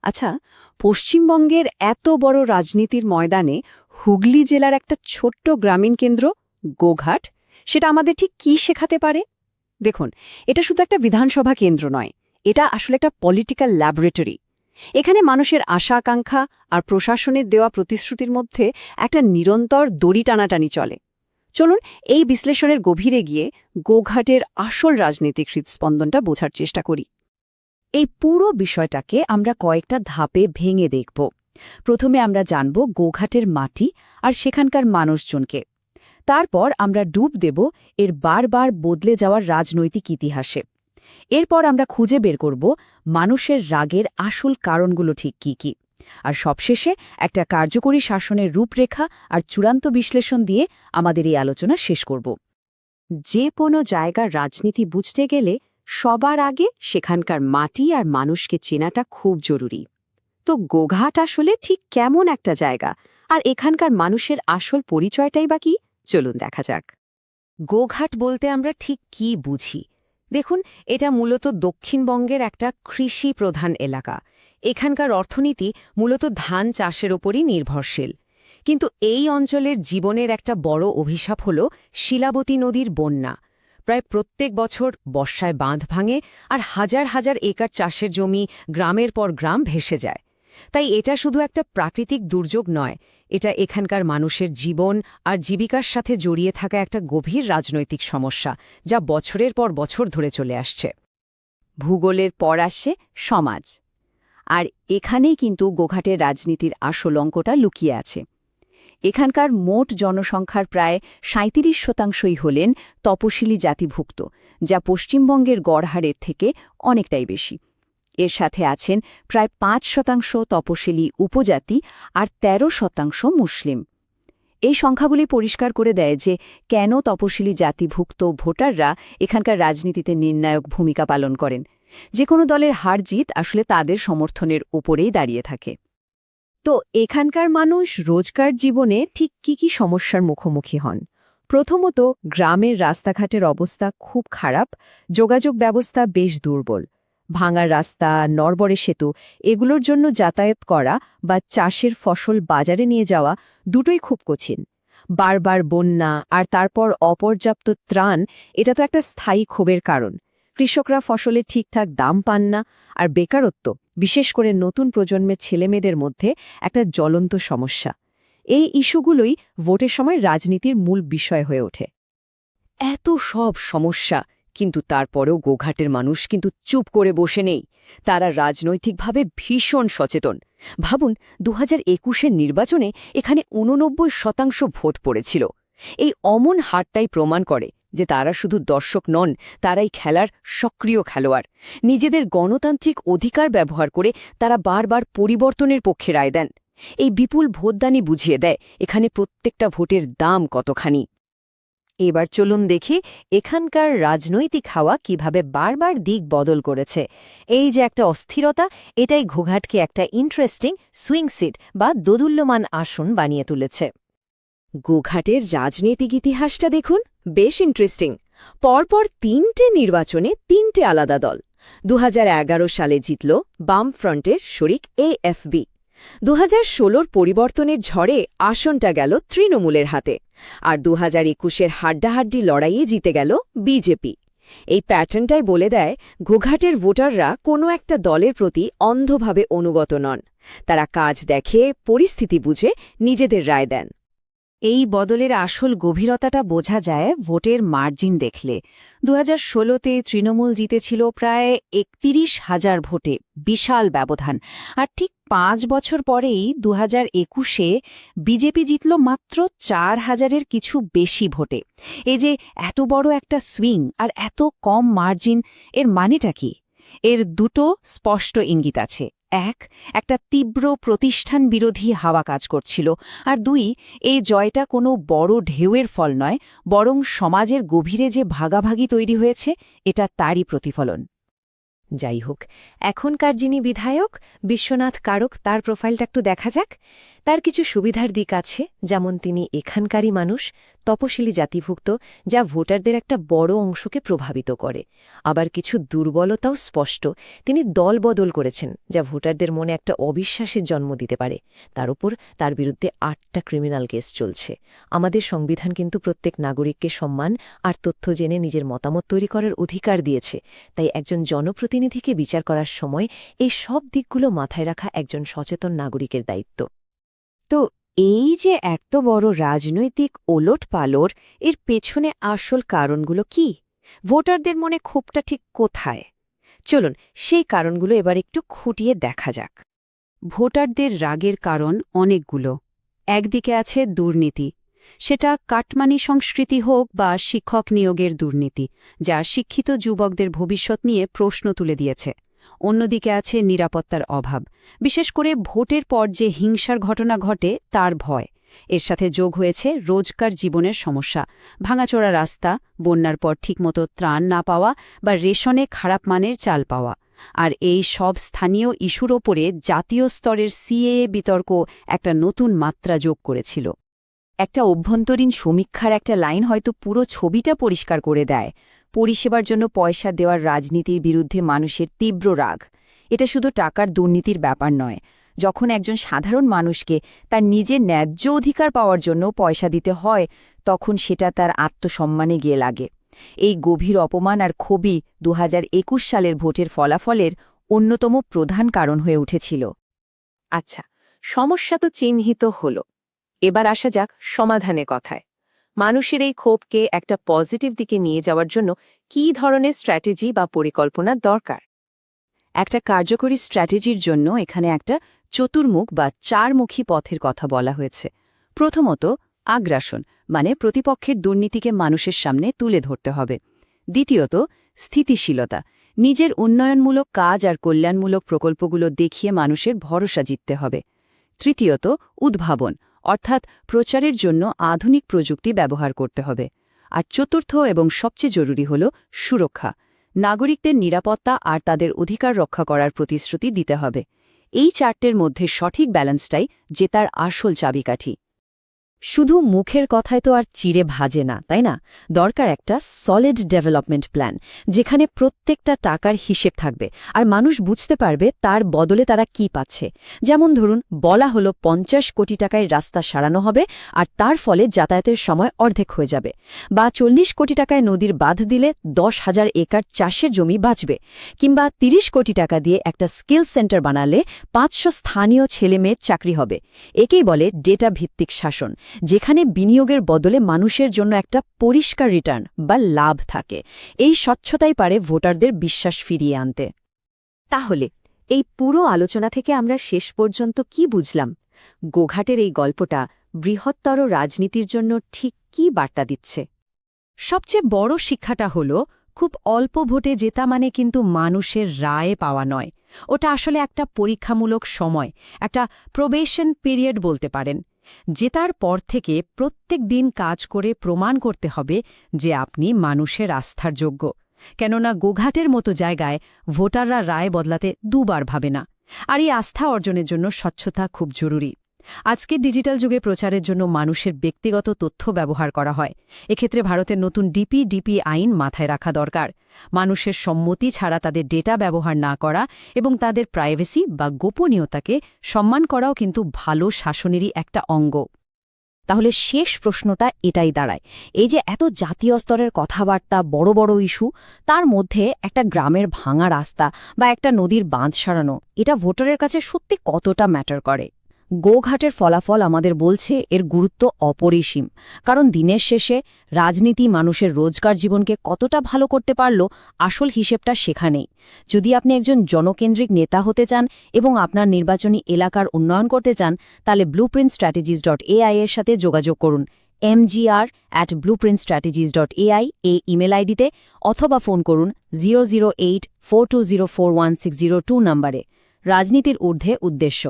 আচ্ছা, পশ্চিমবঙ্গের এত বড় রাজনীতির ময়দানে হুগলি জেলার একটা ছোট্ট গ্রামীণ কেন্দ্র গোঘাট, সেটা আমাদের ঠিক কী শেখাতে পারে? দেখুন, এটা শুধু একটা বিধানসভা কেন্দ্র নয়, এটা আসলে একটা পলিটিক্যাল ল্যাবরেটরি। এখানে মানুষের আশা আকাঙ্ক্ষা আর প্রশাসনের দেওয়া প্রতিশ্রুতির মধ্যে একটা নিরন্তর দড়ি টানাটানি চলে। চলুন এই বিশ্লেষণের গভীরে গিয়ে গোঘাটের আসল রাজনৈতিক হৃদস্পন্দনটা বোঝার চেষ্টা করি। এই পুরো বিষয়টাকে আমরা কয়েকটা ধাপে ভেঙে দেখব। প্রথমে আমরা জানব গোঘাটের মাটি আর সেখানকার মানুষজনকে। তারপর আমরা ডুব দেব এর বারবার বদলে যাওয়ার রাজনৈতিক ইতিহাসে। এরপর আমরা খুঁজে বের করব মানুষের রাগের আসল কারণগুলো ঠিক কী কী। আর সবশেষে একটা কার্যকরী শাসনের রূপরেখা আর চূড়ান্ত বিশ্লেষণ দিয়ে আমাদের এই আলোচনা শেষ করব। যে কোনো জায়গার রাজনীতি বুঝতে গেলে সবার আগে সেখানকার মাটি আর মানুষকে চেনাটা খুব জরুরি। তো গোঘাট আসলে ঠিক কেমন একটা জায়গা, আর এখানকার মানুষের আসল পরিচয়টাই বা কি, চলুন দেখা যাক। গোঘাট বলতে আমরা ঠিক কি বুঝি? দেখুন, এটা মূলত দক্ষিণবঙ্গের একটা কৃষি প্রধান এলাকা। এখানকার অর্থনীতি মূলত ধান চাষের ওপরই নির্ভরশীল। কিন্তু এই অঞ্চলের জীবনের একটা বড় অভিশাপ হল শিলাবতী নদীর বন্যা। প্রায় প্রত্যেক বছর বর্ষায় বাঁধ ভাঙে আর হাজার হাজার একর চাষের জমি গ্রামের পর গ্রাম ভেসে যায়। তাই এটা শুধু একটা প্রাকৃতিক দুর্যোগ নয়, এটা এখানকার মানুষের জীবন আর জীবিকার সাথে জড়িয়ে থাকা একটা গভীর রাজনৈতিক সমস্যা, যা বছরের পর বছর ধরে চলে আসছে। ভূগোলের পর আসে সমাজ, আর এখানেই কিন্তু গোঘাটের রাজনীতির আসল অঙ্কটা লুকিয়ে আছে। এখানকার মোট জনসংখ্যার প্রায় ৩৭% হলেন তপশিলি জাতিভুক্ত, যা পশ্চিমবঙ্গের গড় হারের থেকে অনেকটাই বেশি। এর সাথে আছেন প্রায় ৫% তপশিলি উপজাতি আর ১৩% মুসলিম। এই সংখ্যাগুলি পরিষ্কার করে দেয় যে কেন তপশিলি জাতিভুক্ত ভোটাররা এখানকার রাজনীতিতে নির্ণায়ক ভূমিকা পালন করেন। যে কোনো দলের হার জিত আসলে তাদের সমর্থনের উপরেই দাঁড়িয়ে থাকে। তো এখানকার মানুষ রোজকার জীবনে ঠিক কি কি সমস্যার মুখোমুখি হন? প্রথমত, গ্রামের রাস্তাঘাটের অবস্থা খুব খারাপ, যোগাযোগ ব্যবস্থা বেশ দুর্বল। ভাঙা রাস্তা, নড়বড়ে সেতু, এগুলোর জন্য যাতায়াত করা বা চাষের ফসল বাজারে নিয়ে যাওয়া দুটোই খুব কঠিন। বারবার বন্যা আর তারপর অপর্যাপ্ত ত্রাণ, এটা তো একটা স্থায়ী ক্ষোভের কারণ। কৃষকরা ফসলের ঠিকঠাক দাম পান না, আর বেকারত্ব, বিশেষ করে নতুন প্রজন্মের ছেলেমেয়েদের মধ্যে একটা জ্বলন্ত সমস্যা। এই ইস্যুগুলোই ভোটের সময় রাজনীতির মূল বিষয় হয়ে ওঠে। এত সব সমস্যা, কিন্তু তারপরেও গোঘাটের মানুষ কিন্তু চুপ করে বসে নেই। তারা রাজনৈতিকভাবে ভীষণ সচেতন। ভাবুন, ২০২১-এর নির্বাচনে এখানে ৮৯% ভোট পড়েছিল। এই অমন হারটাই প্রমাণ করে যে তারা শুধু দর্শক নন, তারাই খেলার সক্রিয় খেলোয়াড়। নিজেদের গণতান্ত্রিক অধিকার ব্যবহার করে তারা বারবার পরিবর্তনের পক্ষে রায় দেন। এই বিপুল ভোটদানি বুঝিয়ে দেয় এখানে প্রত্যেকটা ভোটের দাম কতখানি। এবার চলুন দেখি এখানকার রাজনৈতিক হাওয়া কিভাবে বারবার দিক বদল করেছে। এই যে একটা অস্থিরতা, এটাই গোঘাটকে একটা ইন্টারেস্টিং সুইং সিট বা দোদুল্যমান আসন বানিয়ে তুলেছে। গোঘাটের রাজনৈতিক ইতিহাসটা দেখুন, বেশ ইন্টারেস্টিং। পরপর ৩টে নির্বাচনে ৩টে আলাদা দল। ২০১১ সালে জিতল বামফ্রন্টের শরিক এএফবি। ২০১৬-র পরিবর্তনের ঝড়ে আসনটা গেল তৃণমূলের হাতে, আর ২০২১-এর হাড্ডাহাড্ডি লড়াইয়ে জিতে গেল বিজেপি। এই প্যাটার্নটাই বলে দেয় গোঘাটের ভোটাররা কোনো একটা দলের প্রতি অন্ধভাবে অনুগত নন। তারা কাজ দেখে, পরিস্থিতি বুঝে নিজেদের রায় দেন। এই বদলের আসল গভীরতাটা বোঝা যায় ভোটের মার্জিন দেখলে। ২০১৬-তে তৃণমূল জিতেছিল প্রায় ৩১,০০০ ভোটে, বিশাল ব্যবধান। আর ঠিক ৫ বছর পরেই ২০২১-এ বিজেপি জিতল মাত্র ৪,০০০-এর কিছু বেশি ভোটে। এই যে এত বড় একটা সুইং আর এত কম মার্জিন, এর মানেটা কি? এর দুটো স্পষ্ট ইঙ্গিত আছে। একটা তীব্র প্রতিষ্ঠান বিরোধী হাওয়া কাজ করছিল, আর ২, এই জয়টা কোনো বড় ঢেউয়ের ফল নয়, বরং সমাজের গভীরে যে ভাগাভাগি তৈরি হয়েছে, এটা তারই প্রতিফলন। যাই হোক, এখনকার যিনি বিধায়ক বিশ্বনাথ কারক, তার প্রোফাইলটা একটু দেখা যাক। তার কিছু সুবিধার দিক আছে, যেমন তিনি এখানকারই মানুষ, তপশিলি জাতিভুক্ত, যা ভোটারদের একটা বড় অংশকে প্রভাবিত করে। আবার কিছু দুর্বলতাও স্পষ্ট। তিনি দল বদল করেছেন, যা ভোটারদের মনে একটা অবিশ্বাসের জন্ম দিতে পারে। তার উপর তার বিরুদ্ধে ৮টা ক্রিমিনাল কেস চলছে। আমাদের সংবিধান কিন্তু প্রত্যেক নাগরিককে সম্মান আর তথ্য জেনে নিজের মতামত তৈরি করার অধিকার দিয়েছে। তাই একজন জনপ্রতিনিধিকে বিচার করার সময় এই সব দিকগুলো মাথায় রাখা একজন সচেতন নাগরিকের দায়িত্ব। তো এই যে এত বড় রাজনৈতিক ওলটপালট, এর পেছনে আসল কারণগুলো কি? ভোটারদের মনে ক্ষোভটা ঠিক কোথায়? চলুন সেই কারণগুলো এবার একটু খুঁটিয়ে দেখা যাক। ভোটারদের রাগের কারণ অনেকগুলো। একদিকে আছে দুর্নীতি, সেটা কাটমানি সংস্কৃতি হোক বা শিক্ষক নিয়োগের দুর্নীতি, যা শিক্ষিত যুবকদের ভবিষ্যৎ নিয়ে প্রশ্ন তুলে দিয়েছে। অন্যদিকে আছে নিরাপত্তার অভাব, বিশেষ করে ভোটের পর যে হিংসার ঘটনা ঘটে তার ভয়। এর সাথে যোগ হয়েছে রোজকার জীবনের সমস্যা, ভাঙাচোরা রাস্তা, বন্যার পর ঠিকমতো ত্রাণ না পাওয়া বা রেশনে খারাপ মানের চাল পাওয়া। আর এই সব স্থানীয় ইস্যুর ওপরে জাতীয় স্তরের সিএএ বিতর্ক একটা নতুন মাত্রা যোগ করেছিল। একটা অভ্যন্তরীণ সমীক্ষার একটা লাইন হয়তো পুরো ছবিটা পরিষ্কার করে দেয়। পরিষেবার জন্য পয়সা দেওয়ার রাজনীতির বিরুদ্ধে মানুষের তীব্র রাগ। এটা শুধু টাকার দুর্নীতির ব্যাপার নয়। যখন একজন সাধারণ মানুষকে তার নিজের ন্যায্য অধিকার পাওয়ার জন্য পয়সা দিতে হয়, তখন সেটা তার আত্মসম্মানে গিয়ে লাগে। এই গভীর অপমান আর ক্ষোভই ২০২১ সালের ভোটের ফলাফলের অন্যতম প্রধান কারণ হয়ে উঠেছিল। আচ্ছা, সমস্যা তো চিহ্নিত হল। এবার আসা যাক সমাধানের কথায়। মানুষের এই ক্ষোভকে একটা পজিটিভ দিকে নিয়ে যাওয়ার জন্য কী ধরনের স্ট্র্যাটেজি বা পরিকল্পনা দরকার? একটা কার্যকরী স্ট্র্যাটেজির জন্য এখানে একটা চতুর্মুখ বা চারমুখী পথের কথা বলা হয়েছে। প্রথমত, আগ্রাসন, মানে প্রতিপক্ষের দুর্নীতিকে মানুষের সামনে তুলে ধরতে হবে। দ্বিতীয়ত, স্থিতিশীলতা, নিজের উন্নয়নমূলক কাজ আর কল্যাণমূলক প্রকল্পগুলো দেখিয়ে মানুষের ভরসা জিততে হবে। তৃতীয়ত, উদ্ভাবন, অর্থাৎ প্রচারের জন্য আধুনিক প্রযুক্তি ব্যবহার করতে হবে। আর চতুর্থ এবং সবচেয়ে জরুরি হল সুরক্ষা, নাগরিকদের নিরাপত্তা আর তাদের অধিকার রক্ষা করার প্রতিশ্রুতি দিতে হবে। এই চারটের মধ্যে সঠিক ব্যালেন্সটাই জেতার আসল চাবিকাঠি। শুধু মুখের কথায় তো আর চিড়ে ভাজে না, তাই না? দরকার একটা সলিড ডেভেলপমেন্ট প্ল্যান, যেখানে প্রত্যেকটা টাকার হিসেব থাকবে আর মানুষ বুঝতে পারবে তার বদলে তারা কি পাচ্ছে। যেমন ধরুন, বলা হলো ৫০ কোটি টাকায় রাস্তা সারানো হবে আর তার ফলে যাতায়াতের সময় অর্ধেক হয়ে যাবে, বা ৪০ কোটি টাকায় নদীর বাঁধ দিলে ১০,০০০ একর চাষের জমি বাঁচবে, কিংবা ৩০ কোটি টাকা দিয়ে একটা স্কিল সেন্টার বানালে ৫০০ স্থানীয় ছেলেমেয়ের চাকরি হবে। একেই বলে ডেটা ভিত্তিক শাসন, যেখানে বিনিয়োগের বদলে মানুষের জন্য একটা পরিষ্কার রিটার্ন বা লাভ থাকে। এই স্বচ্ছতাই পারে ভোটারদের বিশ্বাস ফিরিয়ে আনতে। তাহলে এই পুরো আলোচনা থেকে আমরা শেষ পর্যন্ত কি বুঝলাম? গোঘাটের এই গল্পটা বৃহত্তর রাজনীতির জন্য ঠিক কী বার্তা দিচ্ছে? সবচেয়ে বড় শিক্ষাটা হল, খুব অল্প ভোটে জেতা মানে কিন্তু মানুষের রায় পাওয়া নয়। ওটা আসলে একটা পরীক্ষামূলক সময়, একটা প্রবেশন পিরিয়ড বলতে পারেন। জেতার পর থেকে প্রত্যেক দিন কাজ করে প্রমাণ করতে হবে যে আপনি মানুষের আস্থার যোগ্য। কেননা গোঘাটের মতো জায়গায় ভোটাররা রায় বদলাতে দুবার ভাবে না। আর এই আস্থা অর্জনের জন্য স্বচ্ছতা খুব জরুরি। আজকের ডিজিটাল যুগে প্রচারের জন্য মানুষের ব্যক্তিগত তথ্য ব্যবহার করা হয়। এক্ষেত্রে ভারতের নতুন ডিপি আইন মাথায় রাখা দরকার। মানুষের সম্মতি ছাড়া তাদের ডেটা ব্যবহার না করা এবং তাদের প্রাইভেসি বা গোপনীয়তাকে সম্মান করাও কিন্তু ভালো শাসনেরই একটা অঙ্গ। তাহলে শেষ প্রশ্নটা এটাই দাঁড়ায়, এই যে এত জাতীয় স্তরের কথাবার্তা, বড় বড় ইস্যু, তার মধ্যে একটা গ্রামের ভাঙা রাস্তা বা একটা নদীর বাঁধ সারানো, এটা ভোটারের কাছে সত্যি কতটা ম্যাটার করে? গোঘাটের ফলাফল আমাদের বলছে এর গুরুত্ব অপরিসীম। কারণ দিনের শেষে রাজনীতি মানুষের রোজকার জীবনকে কতটা ভালো করতে পারল, আসল হিসেবটা সেখানেই। যদি আপনি একজন জনকেন্দ্রিক নেতা হতে চান এবং আপনার নির্বাচনী এলাকার উন্নয়ন করতে চান, তাহলে blueprintstrategies.ai এর সাথে যোগাযোগ করুন, mgr@blueprintstrategies.ai এই ইমেল আইডিতে, অথবা ফোন করুন 00842041602 নম্বরে। রাজনীতির ঊর্ধ্বে উদ্দেশ্য।